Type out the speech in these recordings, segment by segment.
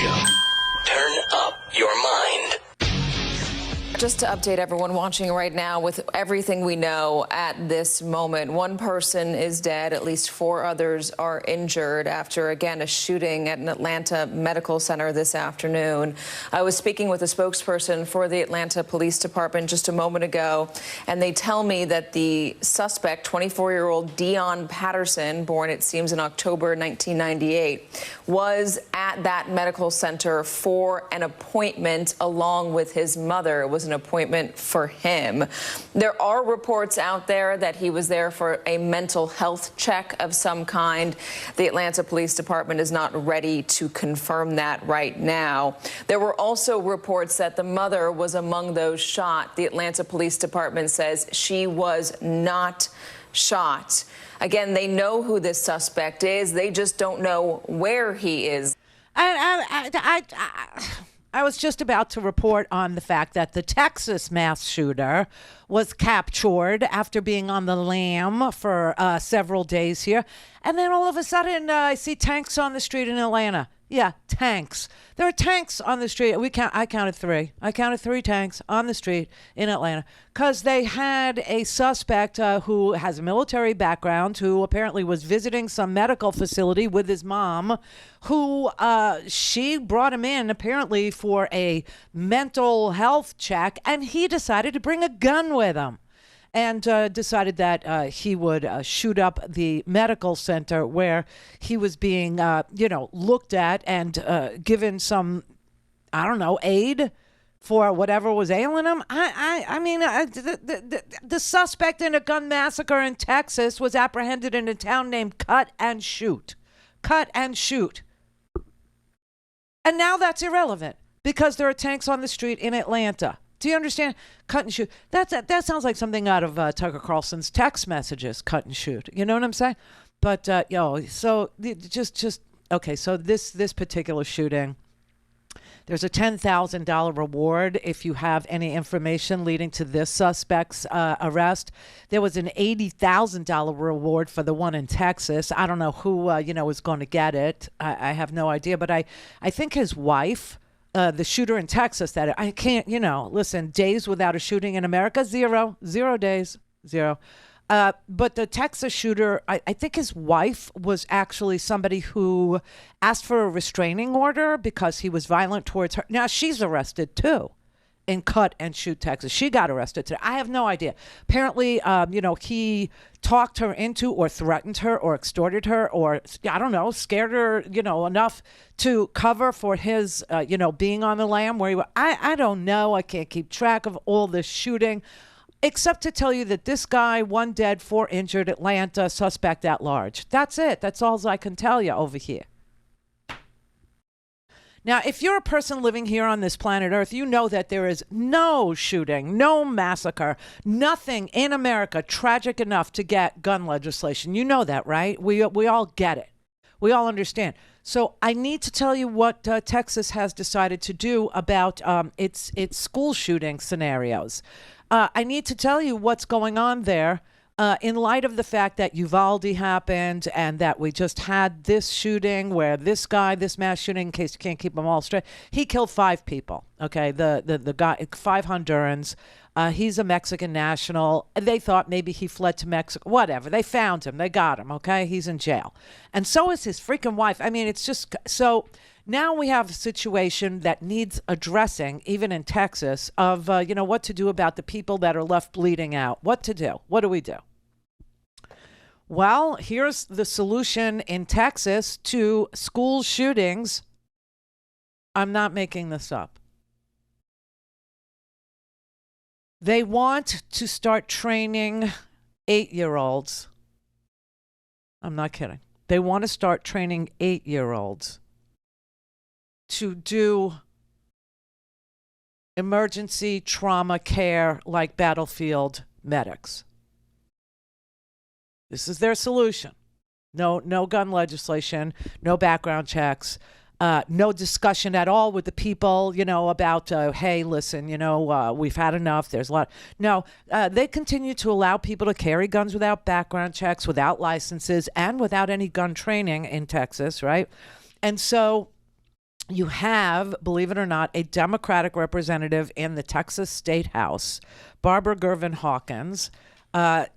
Show. Turn up your mind. Just to update everyone watching right now with everything we know at this moment, one person is dead, at least 4 others are injured after, again, a shooting at an Atlanta medical center this afternoon. I was speaking with a spokesperson for the Atlanta Police Department just a moment ago, and they tell me that the suspect, 24-year-old Dion Patterson, born, it seems, in October 1998, was at that medical center for an appointment along with his mother. It was an appointment for him. There are reports out there that he was there for a mental health check of some kind. The Atlanta Police Department is not ready to confirm that right now. There were also reports that the mother was among those shot. The Atlanta Police Department says she was not shot. Again, they know who this suspect is. They just don't know where he is. I was just about to report on the fact that the Texas mass shooter was captured after being on the lam for several days here. And then all of a sudden, I see tanks on the street in Atlanta. Yeah, tanks. There are tanks on the street. I counted 3. I counted 3 tanks on the street in Atlanta because they had a suspect who has a military background, who apparently was visiting some medical facility with his mom, who she brought him in apparently for a mental health check, and he decided to bring a gun with him. And decided that he would shoot up the medical center where he was being, looked at and given some, aid for whatever was ailing him. The suspect in a gun massacre in Texas was apprehended in a town named Cut and Shoot. Cut and Shoot. And now that's irrelevant because there are tanks on the street in Atlanta. Do you understand? Cut and shoot. That sounds like something out of Tucker Carlson's text messages. Cut and shoot. You know what I'm saying? But so okay. So this particular shooting, there's a $10,000 reward if you have any information leading to this suspect's arrest. There was an $80,000 reward for the one in Texas. I don't know who is going to get it. I have no idea. But I think his wife. The shooter in Texas, that I can't, listen, days without a shooting in America, 0 days, 0. But the Texas shooter, I think his wife was actually somebody who asked for a restraining order because he was violent towards her. Now she's arrested too in Cut and Shoot, Texas. She got arrested today. I have no idea. Apparently, he talked her into or threatened her or extorted her or, scared her, enough to cover for his, being on the lam where he was. I don't know. I can't keep track of all this shooting, except to tell you that this guy, 1 dead, 4 injured, Atlanta, suspect at large. That's it. That's all I can tell you over here. Now, if you're a person living here on this planet Earth, you know that there is no shooting, no massacre, nothing in America tragic enough to get gun legislation. You know that, right? We all get it. We all understand. So I need to tell you what Texas has decided to do about its school shooting scenarios. I need to tell you what's going on there. In light of the fact that Uvalde happened and that we just had this shooting where this guy, this mass shooting, in case you can't keep them all straight, he killed 5 people. Okay, the guy, 5 Hondurans. He's a Mexican national. They thought maybe he fled to Mexico. Whatever. They found him. They got him. Okay, he's in jail, and so is his freaking wife. I mean, it's just so. Now we have a situation that needs addressing, even in Texas, of what to do about the people that are left bleeding out. What to do? What do we do? Well, here's the solution in Texas to school shootings. I'm not making this up. They want to start training 8-year-olds. I'm not kidding. They want to start training 8-year-olds to do emergency trauma care like battlefield medics. This is their solution. No gun legislation, no background checks, no discussion at all with the people, about, hey, listen, we've had enough. There's a lot. No, they continue to allow people to carry guns without background checks, without licenses, and without any gun training in Texas, right? And so you have, believe it or not, a Democratic representative in the Texas State House, Barbara Gervin Hawkins.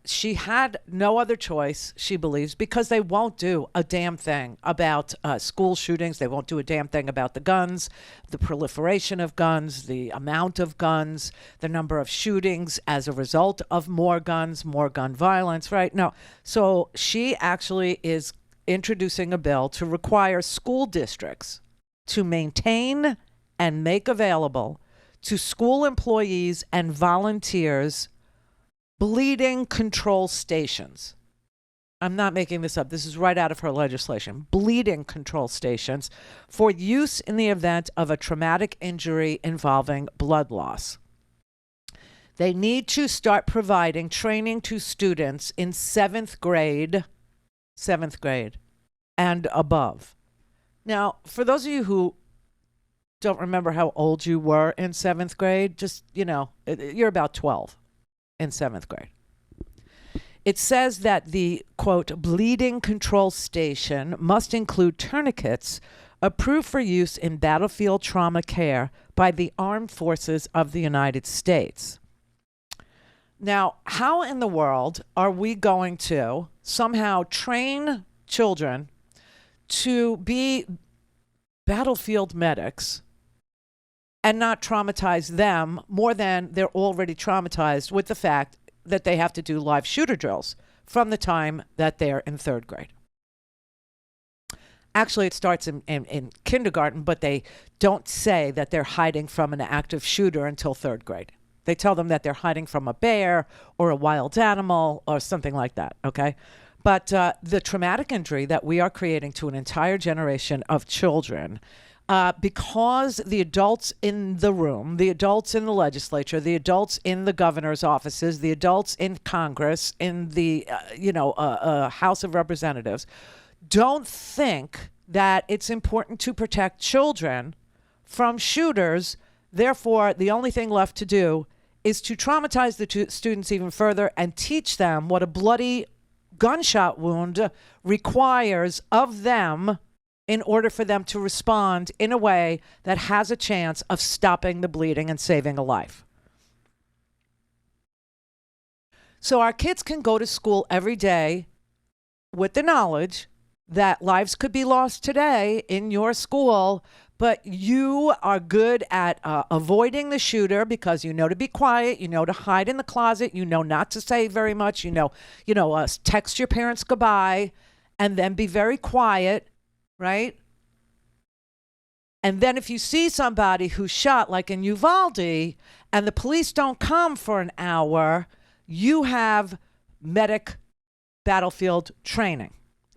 She had no other choice, she believes, because they won't do a damn thing about school shootings. They won't do a damn thing about the guns, the proliferation of guns, the amount of guns, the number of shootings as a result of more guns, more gun violence, right? No. So she actually is introducing a bill to require school districts to maintain and make available to school employees and volunteers bleeding control stations. I'm not making this up. This is right out of her legislation. Bleeding control stations for use in the event of a traumatic injury involving blood loss. They need to start providing training to students in seventh grade and above. Now, for those of you who don't remember how old you were in seventh grade, just, you're about 12 in seventh grade. It says that the, quote, bleeding control station must include tourniquets approved for use in battlefield trauma care by the Armed Forces of the United States. Now, how in the world are we going to somehow train children to be battlefield medics and not traumatize them more than they're already traumatized with the fact that they have to do live shooter drills from the time that they're in third grade? Actually, it starts in kindergarten, but they don't say that they're hiding from an active shooter until third grade. They tell them that they're hiding from a bear or a wild animal or something like that, okay? But the traumatic injury that we are creating to an entire generation of children, because the adults in the room, the adults in the legislature, the adults in the governor's offices, the adults in Congress, in the House of Representatives, don't think that it's important to protect children from shooters. Therefore, the only thing left to do is to traumatize the students even further and teach them what a bloody gunshot wound requires of them in order for them to respond in a way that has a chance of stopping the bleeding and saving a life. So our kids can go to school every day with the knowledge that lives could be lost today in your school, but you are good at avoiding the shooter because you know to be quiet, you know to hide in the closet, you know not to say very much, text your parents goodbye and then be very quiet, right? And then if you see somebody who's shot, like in Uvalde, and the police don't come for an hour, you have medic battlefield training.